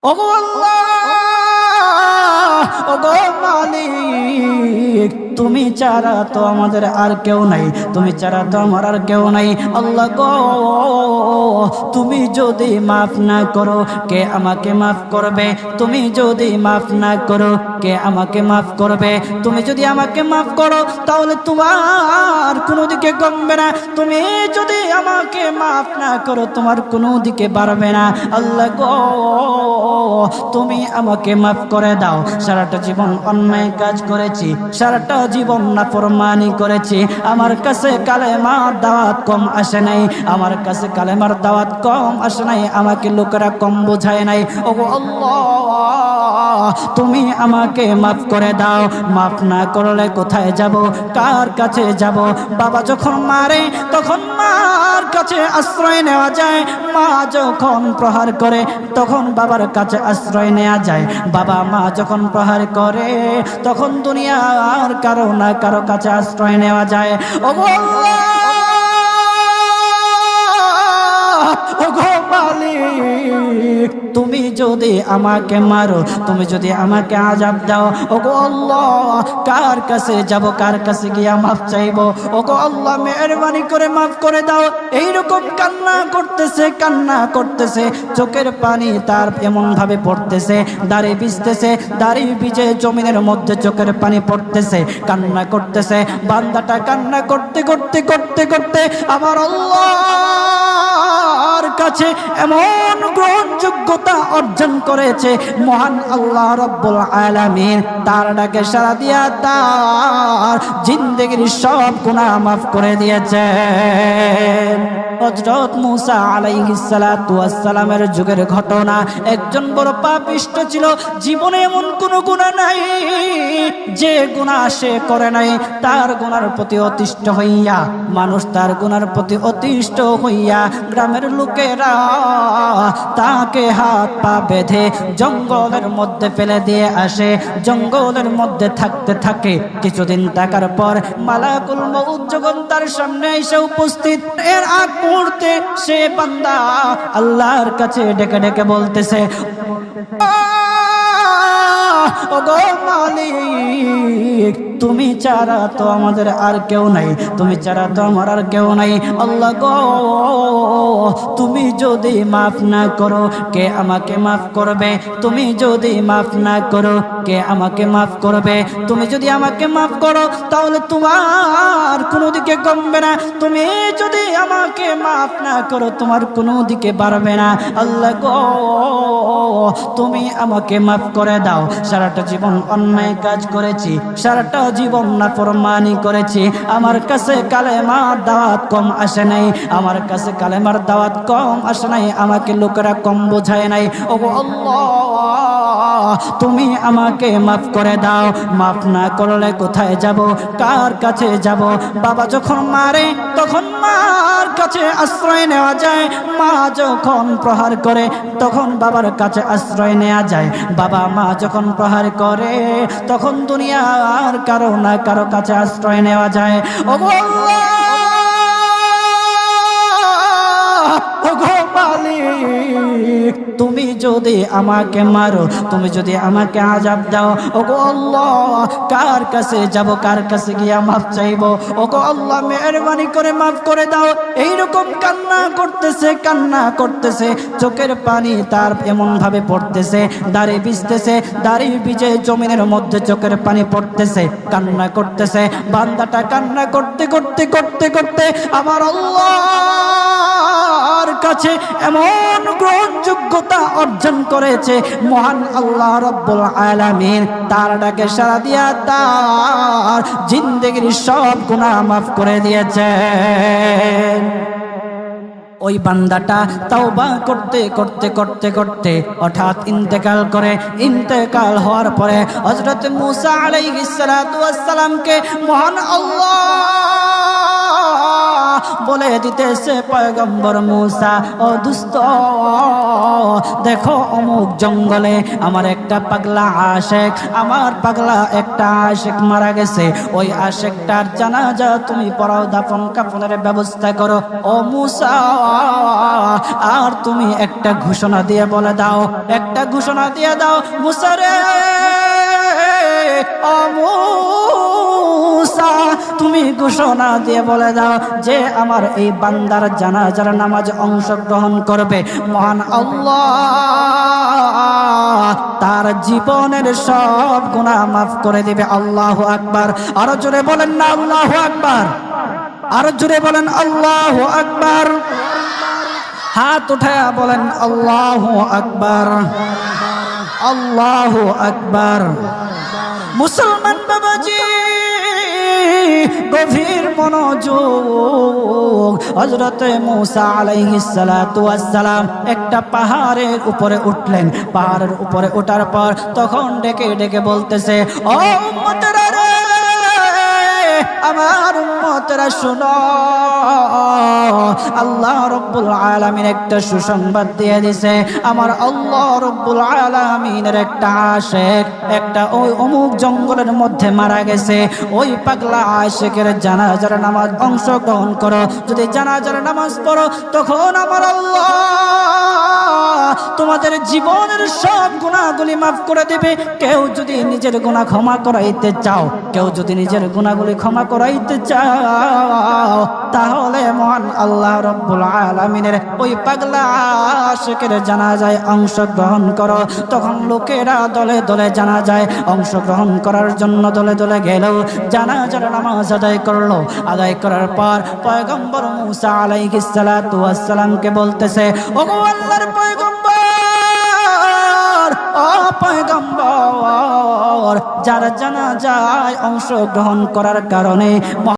ওগো আল্লাহ, ওগো মালিক, তুমি ছাড়া তো আমাদের আর কেউ নাই, তুমি ছাড়া তো আমার আর কেউ নাই। আল্লাহ গো, তুমি যদি মাফ না করো কে আমাকে মাফ করবে? তুমি যদি মাফ না করো কে আমাকে মাফ করবে? তুমি যদি আমাকে মাফ করো তাহলে তোমার কোনো দিকে কমবে না, তুমি যদি আমাকে মাফ না করো তোমার কোনো দিকে বাড়বে না। আল্লাহ গো, তুমি আমাকে মাফ করে দাও। সারাটা জীবন অন্যায় কাজ করেছি, সারাটা জীবন নাফরমানি করেছি, আমার কাছে কালেমার দাওয়াত কম আসে নাই, আমার কাছে কালেমার দাওয়াত কম আসে নাই, আমাকে লোকেরা কম বোঝায় নাই। ওগো আল্লাহ, তুমি আমাকে মাফ করে দাও। মাফ না করলে কোথায় যাব, কার কাছে যাব? বাবা যখন মারে তখন মার কাছে আশ্রয় নেওয়া যায়, মা যখন প্রহার করে তখন বাবার কাছে আশ্রয় নেওয়া যায়, বাবা মা যখন প্রহার করে তখন দুনিয়ার কারো না কারো কাছে আশ্রয় নেওয়া যায়। ওগো আল্লাহ, ওগো মালিক, তুমি যদি আমাকে মারো, তুমি যদি আমাকে আযাব দাও, ওগো আল্লাহ, কার কাছে যাব, কার কাছে গিয়া মাফ চাইবো? ওগো আল্লাহ, মেহেরবানি করে মাফ করে দাও। এইরকম কান্না করতেছে, কান্না করতেছে, চোখের পানি তার এমন ভাবে পড়তেছে, দাড়ি ভিজতেছে, দাড়ি ভিজে জমিনের মধ্যে চোখের পানি পড়তেছে, কান্না করতেছে। বান্দাটা কান্না করতে করতে করতে করতে আমার আল্লাহর কাছে এমন গ্রহণযোগ্যতা অর্জন করেছে, মহান আল্লাহ রাব্বুল আলামিন তার ডাকে সাড়া দিয়া তার জিন্দেগির সব গুনাহ মাফ করে দিয়েছেন। হযরত মূসা আলাইহিস সালাতু ওয়াস সালামের যুগের ঘটনা। একজন বড় পাপিষ্ঠ ছিল, জীবনে এমন কোনো গুনাহ নাই যে গুনাহ সে করে নাই। তার গুনার প্রতি অতিষ্ঠ হইয়া, মানুষ তার গুনার প্রতি অতিষ্ঠ হইয়া গ্রামের লোকেরা তাকে হাত পা বেঁধে জঙ্গলের মধ্যে ফেলে দিয়ে আসে। জঙ্গলের মধ্যে থাকতে থাকে, কিছুদিন থাকার পর মালাকুল মউত যখন তার সামনে এসে উপস্থিত, এর আগ মুহূর্তে সে বান্দা আল্লাহর কাছে ডেকে ডেকে বলতেছে, ওগো মালিক, তুমি ছাড়া তো আমাদের আর কেউ নাই, তুমি ছাড়া তো আমার আর কেউ নাই। আল্লাহ গো, তুমি যদি মাফ না করো কে আমাকে মাফ করবে? তুমি যদি মাফ না করো কে আমাকে মাফ করবে? তুমি যদি আমাকে মাফ করো তাহলে তোমার কোনো দিকে কমবে না, তুমি যদি আমাকে মাফ না করো তোমার কোনো দিকে বাড়বে না। আল্লাহ গো, তুমি আমাকে মাফ করে দাও। সারাটা জীবন অন্যায় কাজ করেছি, সারাটা জীবন নাফরমানি করেছি, আমার কাছে কালেমার দাওয়াত কম আসে নাই, আমার কাছে কালেমার দাওয়াত কম আসে নাই, আমাকে লোকেরা কম বোঝায় নাই। ওগো আল্লাহ, তুমি আমাকে মাফ করে দাও। মাফ না করলে কোথায় যাব, কার কাছে যাব? বাবা যখন মারে তখন মার কাছে আশ্রয় নেওয়া যায়, মা যখন প্রহার করে তখন বাবার কাছে আশ্রয় নেওয়া যায়, বাবা মা যখন প্রহার করে তখন দুনিয়ার কারো না কারো কাছে আশ্রয় নেওয়া যায়। ওগো আল্লাহ, ওগো মালিক, তুমি যদি আমাকে মারো, তুমি যদি আমাকে আযাব দাও, ওগো আল্লাহ, কার কাছে যাব, কার কাছে গিয়া মাফ চাইবো? ওগো আল্লাহ, মেহেরবানি করে মাফ করে দাও। এইরকম কান্না করতেছে, কান্না করতেছে, চোখের পানি তার এমন ভাবে পড়তেছে, দাড়ি ভিজতেছে, দাড়ি ভিজে জমিনের মধ্যে চোখের পানি পড়তেছে, কান্না করতেছে। বান্দাটা কান্না করতে করতে করতে করতে আমার আল্লাহর কাছে এমন গ্রহণযোগ্যতা অর্জন করেছে, মহান আল্লাহ রাব্বুল আলামিন তার ডাকে সাড়া দিয়া তার জিন্দেগির সব গুনাহ মাফ করে দিয়েছেন। ওই বান্দাটা তাওবা করতে করতে করতে করতে হঠাৎ ইন্তেকাল করে। ইন্তেকাল হওয়ার পরে হযরত মূসা আলাইহিস সালাতু ওয়াস সালামকে মহান আল্লাহ বলে দিতেছে পয়গম্বর মূসা, ও দুস্ত দেখো অমুক জঙ্গলে আমার একটা পাগলা আশেক, আমার পাগলা একটা আশেক মারা গেছে, ওই আশেকটার জানাজা তুমি পড়াও, দাফন কাফনের ব্যবস্থা করো। ও মূসা, আর তুমি একটা ঘোষণা দিয়ে বলে দাও, একটা ঘোষণা দিয়ে দাও মূসা রে, ও মূসা তুমি ঘোষণা দিয়ে বলে দাও যে আমার এই বান্দার জানাজার নামাজ অংশগ্রহণ করবে, মহান আল্লাহ তার জীবনের সব গুনাহ মাফ করে দিবে। আল্লাহু আকবার। আরো জোরে বলেন না আল্লাহু আকবার, আরো জোরে বলেন আল্লাহু আকবার। হাত উঠায়া বলেন আল্লাহু আকবার, আল্লাহু আকবার। মুসলমান বাবাজি গভীর মনোযোগ। হযরত মূসা আলাইহিস সালাতু ওয়াস সালাম একটা পাহাড়ের উপরে উঠলেন। পাহাড়ের উপরে ওঠার পর তখন ডেকে ডেকে বলতেছে, ও উম্মতেরা রে, আমার উম্মতেরা শুনো, আল্লাহ রব্বুল আলামিন একটা সুসংবাদ দিয়ে দিছে। আমার আল্লাহ রব্বুল আলামিনের একটা আশেক একটা ওই অমুক জঙ্গলের মধ্যে মারা গেছে, ওই পাগলা আশেকের জানাজার নামাজ অংশগ্রহণ করো। যদি জানাজার নামাজ পড়ো তখন আমার আল্লাহ তোমাদের জীবনের সব গুনাহগুলি মাফ করে দিবে। কেউ যদি নিজের গুনাহ ক্ষমা করাইতে চাও, কেউ যদি নিজের গুনাহগুলি ক্ষমা করাইতে চাও, তাহলে মহান আল্লাহ রব্বুল আলামিনের ওই পাগলা আশিকের জানাজায় অংশগ্রহণ করো। তখন লোকেরা দলে দলে জানাজায় অংশগ্রহণ করার জন্য দলে দলে গেল, জানাজার নামাজ আদায় করলো। আদায় করার পর পয়গম্বর মূসা আলাইহিস সালাতু ওয়াস সালামকে বলতেছে, ওগো আল্লাহর পয়গম্বর, ও পয়গম্বর, যারা জানাজায় অংশগ্রহণ করার কারণে